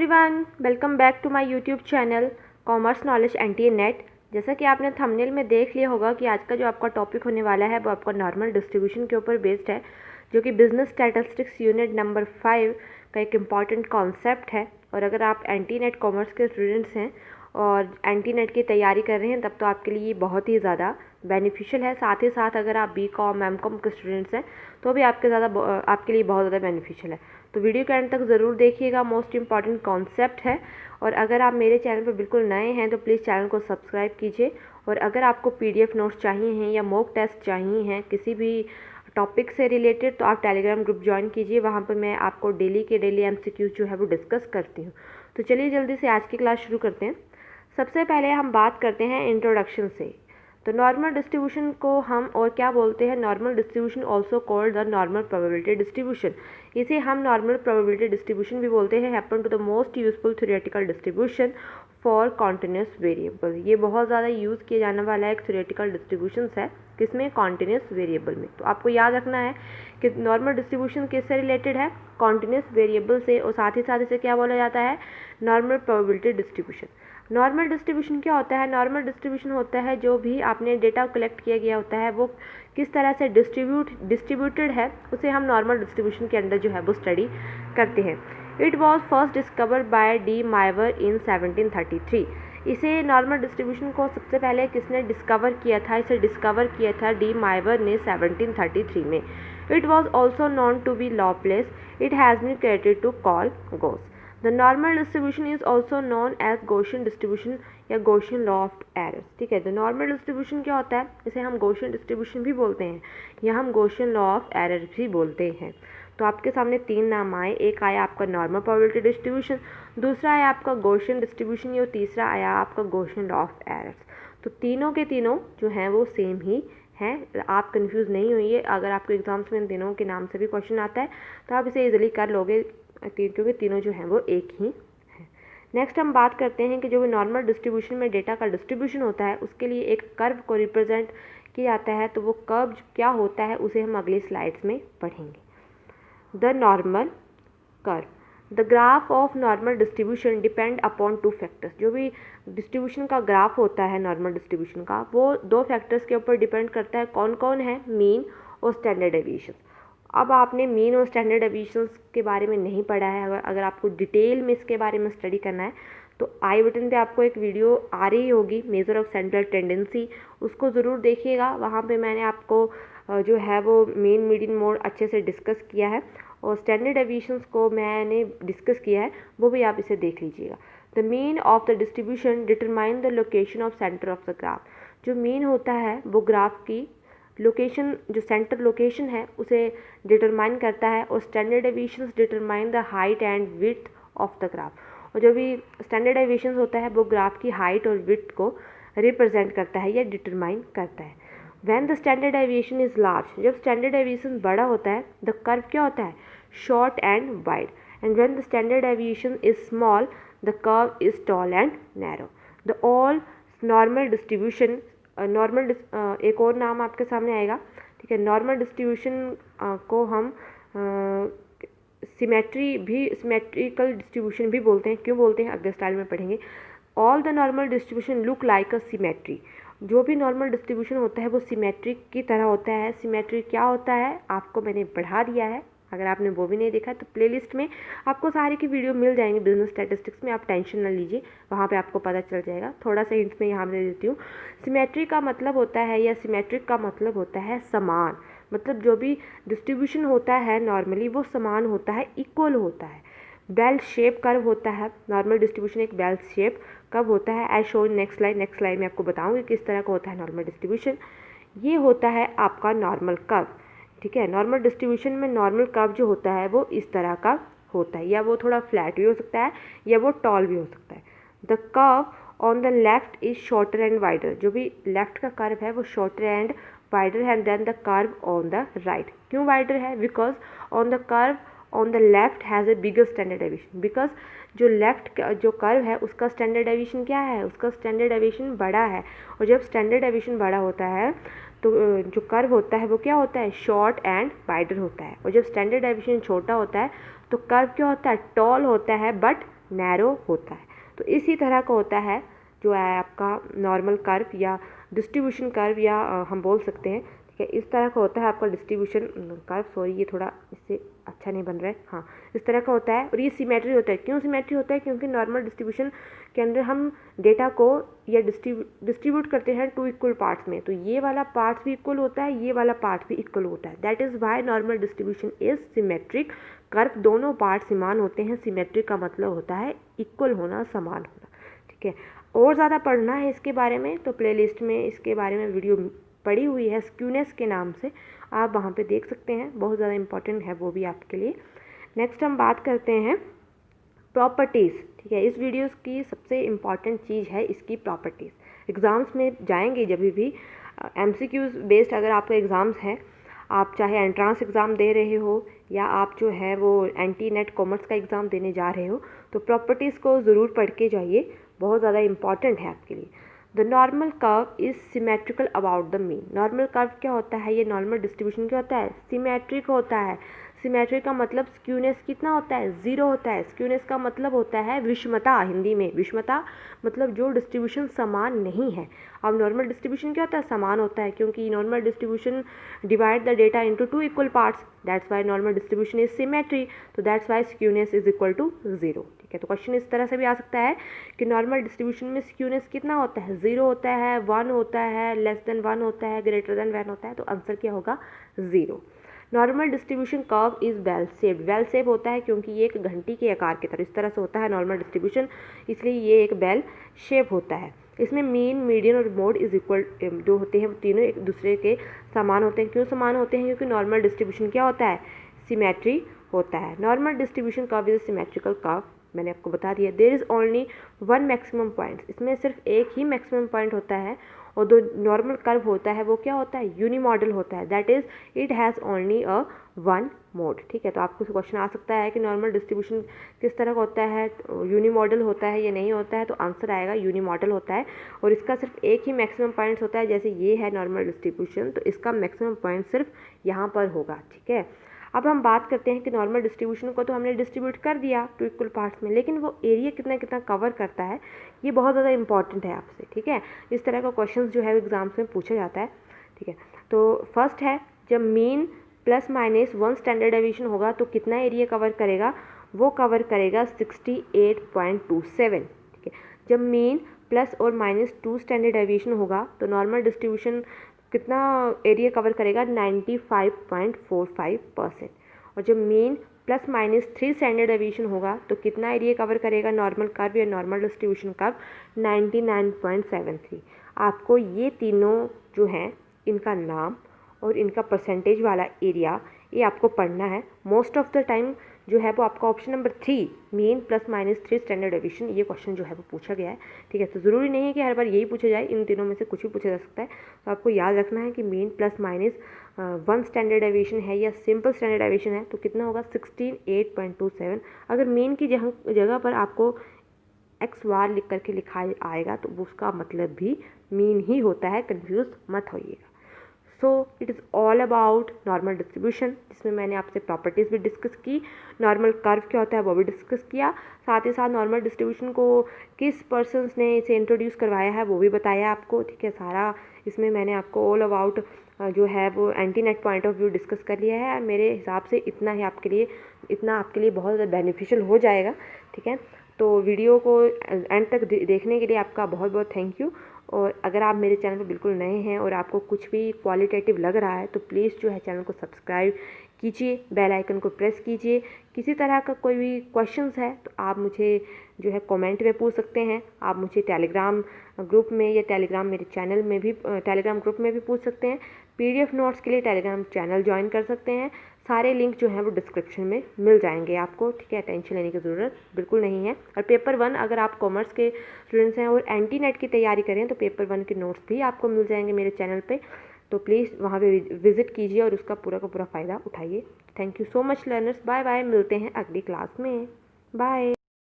Everyone, welcome back to my YouTube channel commerce knowledge NTA NET. जैसा कि आपने thumbnail में देख लिया होगा कि आज का जो आपका टॉपिक होने वाला है वो आपका नॉर्मल डिस्ट्रीब्यूशन के ऊपर बेस्ड है, जो कि बिजनेस स्टैटिस्टिक्स यूनिट नंबर 5 का एक इम्पॉर्टेंट कॉन्सेप्ट है। और अगर आप एनटी नेट कॉमर्स के स्टूडेंट्स हैं और एनटी नेट की तैयारी कर रहे हैं तब तो आपके लिए ये बहुत ही ज़्यादा बेनिफिशियल है। साथ ही साथ अगर आप बीकॉम एमकॉम के स्टूडेंट्स हैं तो भी आपके लिए बहुत ज़्यादा बेनिफिशियल है। तो वीडियो के एंड तक ज़रूर देखिएगा, मोस्ट इंपॉर्टेंट कॉन्सेप्ट है। और अगर आप मेरे चैनल पर बिल्कुल नए हैं तो प्लीज़ चैनल को सब्सक्राइब कीजिए। और अगर आपको पीडीएफ नोट्स चाहिए हैं या मॉक टेस्ट चाहिए हैं किसी भी टॉपिक से रिलेटेड तो आप टेलीग्राम ग्रुप ज्वाइन कीजिए। वहाँ पर मैं आपको डेली एमसीक्यूज जो है वो डिस्कस करती हूँ। तो चलिए जल्दी से आज की क्लास शुरू करते हैं। सबसे पहले हम बात करते हैं इंट्रोडक्शन से। तो नॉर्मल डिस्ट्रीब्यूशन को हम और क्या बोलते हैं? Normal distribution also called the normal probability distribution. इसे हम नॉर्मल प्रोबेबिलिटी डिस्ट्रीब्यूशन भी बोलते हैं। Happen to the most useful theoretical distribution for continuous variable. ये बहुत ज़्यादा यूज़ किया जाने वाला एक थ्योरेटिकल डिस्ट्रीब्यूशन है, किसमें? कॉन्टिन्यूस वेरिएबल में। तो आपको याद रखना है कि नॉर्मल डिस्ट्रीब्यूशन किससे रिलेटेड है? कॉन्टिन्यूस वेरिएबल से। और साथ ही साथ इसे क्या बोला जाता है? Normal probability distribution. Normal distribution क्या होता है? नॉर्मल डिस्ट्रीब्यूशन होता है जो भी आपने डेटा कलेक्ट किया गया होता है वो किस तरह से डिस्ट्रीब्यूटेड है, उसे हम नॉर्मल डिस्ट्रीब्यूशन के अंदर जो है वो स्टडी करते हैं। It was first discovered by De Moivre in 1733। इसे नॉर्मल डिस्ट्रीब्यूशन को सबसे पहले किसने डिस्कवर किया था? इसे डिस्कवर किया था डी माइवर ने 1733 में। It was also known to be Laplace. It has been created to call Gauss. The normal distribution is also known as Gaussian distribution या गॉसियन लॉ ऑफ एरर्स। ठीक है, तो नॉर्मल डिस्ट्रीब्यूशन क्या होता है? इसे हम गॉसियन डिस्ट्रीब्यूशन भी बोलते हैं या हम गॉसियन लॉ ऑफ एरर भी बोलते हैं। तो आपके सामने तीन नाम आए। एक आया आपका नॉर्मल प्रोबेबिलिटी डिस्ट्रीब्यूशन, दूसरा आया आपका गॉसियन डिस्ट्रीब्यूशन और तीसरा आया आपका गॉसियन लॉ ऑफ एरर्स। तो तीनों के तीनों जो हैं वो सेम ही हैं, आप कंफ्यूज नहीं होइए। अगर आपको एग्जाम्स में इन तीनों के नाम से भी क्वेश्चन आता है तो आप इसे इजीली कर लोगे क्योंकि तीनों जो हैं वो एक ही हैं। नेक्स्ट हम बात करते हैं कि जो भी नॉर्मल डिस्ट्रीब्यूशन में डेटा का डिस्ट्रीब्यूशन होता है उसके लिए एक कर्व को रिप्रेजेंट किया जाता है। तो वो कर्व क्या होता है उसे हम अगली स्लाइड्स में पढ़ेंगे। The normal curve. The graph of normal distribution depend upon two factors. जो भी डिस्ट्रीब्यूशन का ग्राफ होता है नॉर्मल डिस्ट्रीब्यूशन का, वो दो फैक्टर्स के ऊपर डिपेंड करता है। कौन कौन है? मीन और स्टैंडर्ड डेविएशन। अब आपने मीन और स्टैंडर्ड डेविएशंस के बारे में नहीं पढ़ा है, अगर आपको डिटेल में इसके बारे में स्टडी करना है तो आई बटन पे आपको एक वीडियो आ रही होगी, मेजर ऑफ सेंट्रल टेंडेंसी, उसको ज़रूर देखिएगा। वहाँ पे मैंने आपको जो है वो मीन मीडियन मोड अच्छे से डिस्कस किया है और स्टैंडर्ड डेविएशंस को मैंने डिस्कस किया है, वो भी आप इसे देख लीजिएगा। The mean of the distribution determine the location of centre of the graph. जो मीन होता है वो ग्राफ की लोकेशन, जो सेंटर लोकेशन है उसे डिटरमाइन करता है। और standard deviations determine the height and width of the graph. और जो भी स्टैंडर्ड डेविएशंस होता है वो ग्राफ की हाइट और विड्थ को रिप्रेजेंट करता है या डिटरमाइन करता है। When the standard deviation is large, जब स्टैंडर्ड डेविएशन बड़ा होता है, द कर्व क्या होता है? Short and wide. And when the standard deviation is small, the curve is tall and narrow. The all normal distribution, एक और नाम आपके सामने आएगा। ठीक है, नॉर्मल डिस्ट्रीब्यूशन को हम सिमेट्रिकल डिस्ट्रीब्यूशन भी बोलते हैं। क्यों बोलते हैं अगले स्टाइल में पढ़ेंगे। All the normal distribution look like a symmetry. जो भी नॉर्मल डिस्ट्रीब्यूशन होता है वो सिमेट्रिक की तरह होता है। सिमेट्री क्या होता है आपको मैंने पढ़ा दिया है, अगर आपने वो भी नहीं देखा तो प्लेलिस्ट में आपको सारी की वीडियो मिल जाएंगे बिजनेस स्टैटिस्टिक्स में, आप टेंशन ना लीजिए, वहाँ पे आपको पता चल जाएगा। थोड़ा सा हिंट्स में यहाँ दे देती हूँ। सिमेट्री का मतलब होता है या सिमेट्रिक का मतलब होता है समान। मतलब जो भी डिस्ट्रीब्यूशन होता है नॉर्मली वो समान होता है, इक्वल होता है। बेल शेप कर्व होता है नॉर्मल डिस्ट्रीब्यूशन, एक बेल शेप कर्व होता है एज शोन नेक्स्ट स्लाइड में आपको बताऊँगी किस तरह का होता है नॉर्मल डिस्ट्रीब्यूशन। ये होता है आपका नॉर्मल कर्व। ठीक है, नॉर्मल डिस्ट्रीब्यूशन में नॉर्मल कर्व जो होता है वो इस तरह का होता है, या वो थोड़ा फ्लैट भी हो सकता है या वो टॉल भी हो सकता है। The curve on the left is shorter and wider. जो भी लेफ्ट का कर्व है वो शॉर्टर एंड वाइडर है then the curve on the right. क्यों वाइडर है? Because on the curve on the left has a bigger standard deviation. Because जो left का जो कर्व है उसका स्टैंडर्ड डेविएशन क्या है? उसका स्टैंडर्ड डेविएशन बड़ा है। और जब स्टैंडर्ड डेविएशन बड़ा होता है तो जो कर्व होता है वो क्या होता है? शॉर्ट एंड वाइडर होता है। और जब स्टैंडर्ड डेविएशन छोटा होता है तो कर्व क्या होता है? टॉल होता है बट नैरो होता है। तो इसी तरह का होता है जो है आपका नॉर्मल कर्व या डिस्ट्रीब्यूशन कर्व, या हम बोल सकते हैं, ठीक है। इस तरह का होता है आपका डिस्ट्रीब्यूशन कर्व। सॉरी, ये थोड़ा इससे अच्छा नहीं बन रहा है। हाँ, इस तरह का होता है और ये सिमेट्री होता है। क्यों सिमेट्री होता है? क्योंकि नॉर्मल डिस्ट्रीब्यूशन के अंदर हम डेटा को या डिस्ट्रीब्यूट करते हैं 2 इक्वल पार्ट्स में, तो ये वाला पार्ट भी इक्वल होता है, ये वाला पार्ट भी इक्वल होता है। That is why normal distribution is symmetric. Curve दोनों पार्ट समान होते हैं। सिमेट्रिक का मतलब होता है इक्वल होना, समान होना, ठीक है। और ज़्यादा पढ़ना है इसके बारे में तो प्लेलिस्ट में इसके बारे में वीडियो पड़ी हुई है स्क्यूनेस के नाम से, आप वहाँ पे देख सकते हैं। बहुत ज़्यादा इंपॉर्टेंट है वो भी आपके लिए। नेक्स्ट हम बात करते हैं प्रॉपर्टीज़, ठीक है। इस वीडियो की सबसे इम्पॉर्टेंट चीज़ है इसकी प्रॉपर्टीज़। एग्ज़ाम्स में जाएंगे जब भी MCQs बेस्ड अगर आपके एग्ज़ाम्स हैं, आप चाहे एंट्रांस एग्ज़ाम दे रहे हो या आप जो है वो NT-NET कॉमर्स का एग्ज़ाम देने जा रहे हो, तो प्रॉपर्टीज़ को ज़रूर पढ़ के जाइए, बहुत ज़्यादा इंपॉर्टेंट है आपके लिए। The normal curve is symmetrical about the mean. Normal curve क्या होता है? ये नॉर्मल डिस्ट्रीब्यूशन क्या होता है? सिमेट्रिक होता है। सिमेट्रिक का मतलब स्क्यूनेस कितना होता है? 0 होता है। स्क्यूनेस का मतलब होता है विषमता, हिंदी में विषमता मतलब जो डिस्ट्रीब्यूशन समान नहीं है। अब नॉर्मल डिस्ट्रीब्यूशन क्या होता है? समान होता है, क्योंकि normal distribution divide the data into 2 equal parts, that's why normal distribution is symmetry, तो that's why skewness is equal to 0, ठीक है। तो क्वेश्चन इस तरह से भी आ सकता है कि नॉर्मल डिस्ट्रीब्यूशन में स्क्यूनेस कितना होता है? 0 होता है, 1 होता है, लेस देन 1 होता है, ग्रेटर देन 1 होता है, तो आंसर क्या होगा? 0। Normal distribution curve is bell shape. Bell shape होता है क्योंकि ये एक घंटी के आकार की तरह इस तरह से होता है नॉर्मल डिस्ट्रीब्यूशन, इसलिए ये एक बेल शेप होता है। इसमें मीन, मीडियन और मोड इज इक्वल जो होते हैं वो तीनों एक दूसरे के समान होते हैं। क्यों समान होते हैं? क्योंकि नॉर्मल डिस्ट्रीब्यूशन क्या होता है? सिमेट्री होता है। Normal distribution curve is symmetrical curve, मैंने आपको बता दिया। There is only 1 maximum point, इसमें सिर्फ एक ही मैक्सिमम पॉइंट होता है। और जो नॉर्मल कर्व होता है वो क्या होता है? यूनिमॉडल होता है, that is it has only a 1 mode, ठीक है। तो आपको क्वेश्चन आ सकता है कि नॉर्मल डिस्ट्रीब्यूशन किस तरह का होता है, यूनिमॉडल होता है या नहीं होता है, तो आंसर आएगा यूनिमॉडल होता है और इसका सिर्फ एक ही मैक्सिमम पॉइंट्स होता है। जैसे ये है नॉर्मल डिस्ट्रीब्यूशन, तो इसका मैक्सिमम पॉइंट सिर्फ यहाँ पर होगा, ठीक है। अब हम बात करते हैं कि नॉर्मल डिस्ट्रीब्यूशन को तो हमने डिस्ट्रीब्यूट कर दिया 2 इक्वल पार्ट्स में, लेकिन वो एरिया कितना कितना कवर करता है, ये बहुत ज़्यादा इंपॉर्टेंट है आपसे, ठीक है। इस तरह का क्वेश्चन जो है एग्जाम्स में पूछा जाता है, ठीक है। तो फर्स्ट है, जब mean plus minus 1 standard deviation होगा तो कितना एरिया कवर करेगा? वो कवर करेगा 68.27, ठीक है। जब मीन प्लस और माइनस 2 स्टैंडर्ड डेविएशन होगा तो नॉर्मल डिस्ट्रीब्यूशन कितना एरिया कवर करेगा? 95.45%। और जब mean plus minus 3 standard deviation होगा तो कितना एरिया कवर करेगा नॉर्मल कर्व या नॉर्मल डिस्ट्रीब्यूशन कर्व? 99.73। आपको ये तीनों जो हैं इनका नाम और इनका परसेंटेज वाला एरिया ये आपको पढ़ना है। मोस्ट ऑफ द टाइम जो है वो आपका option number 3 mean plus minus 3 standard deviation, ये क्वेश्चन जो है वो पूछा गया है, ठीक है। तो ज़रूरी नहीं है कि हर बार यही पूछा जाए, इन तीनों में से कुछ भी पूछा जा सकता है। तो आपको याद रखना है कि mean plus minus 1 standard deviation है या सिंपल स्टैंडर्ड डेविएशन है तो कितना होगा? 68.27। अगर मीन की जगह पर आपको एक्स वार लिख करके लिखा आएगा तो उसका मतलब भी मीन ही होता है, कंफ्यूज मत होइएगा। So it is all about normal distribution, जिसमें मैंने आपसे प्रॉपर्टीज़ भी डिस्कस की, नॉर्मल कर्व क्या होता है वो भी डिस्कस किया, साथ ही साथ नॉर्मल डिस्ट्रीब्यूशन को किस पर्सन्स ने इसे इंट्रोड्यूस करवाया है वो भी बताया आपको, ठीक है। सारा इसमें मैंने आपको ऑल अबाउट जो है वो NT-NET point of view discuss कर लिया है। मेरे हिसाब से इतना आपके लिए बहुत ज़्यादा बेनिफिशियल हो जाएगा, ठीक है। तो वीडियो को एंड तक देखने के लिए आपका बहुत बहुत थैंक यू। और अगर आप मेरे चैनल पर बिल्कुल नए हैं और आपको कुछ भी क्वालिटेटिव लग रहा है तो प्लीज़ जो है चैनल को सब्सक्राइब कीजिए, बेल आइकन को प्रेस कीजिए। किसी तरह का कोई भी क्वेश्चंस है तो आप मुझे जो है कमेंट में पूछ सकते हैं, आप मुझे टेलीग्राम ग्रुप में या टेलीग्राम मेरे चैनल में भी टेलीग्राम ग्रुप में भी पूछ सकते हैं। PDF नोट्स के लिए टेलीग्राम चैनल ज्वाइन कर सकते हैं। सारे लिंक जो हैं वो डिस्क्रिप्शन में मिल जाएंगे आपको, ठीक है। टेंशन लेने की ज़रूरत बिल्कुल नहीं है। और पेपर 1 अगर आप कॉमर्स के स्टूडेंट्स हैं और NT-NET की तैयारी करें तो पेपर 1 के नोट्स भी आपको मिल जाएंगे मेरे चैनल पे, तो प्लीज़ वहाँ पे विज़िट कीजिए और उसका पूरा का पूरा फ़ायदा उठाइए। Thank you so much learners, bye bye, मिलते हैं अगली क्लास में, बाय।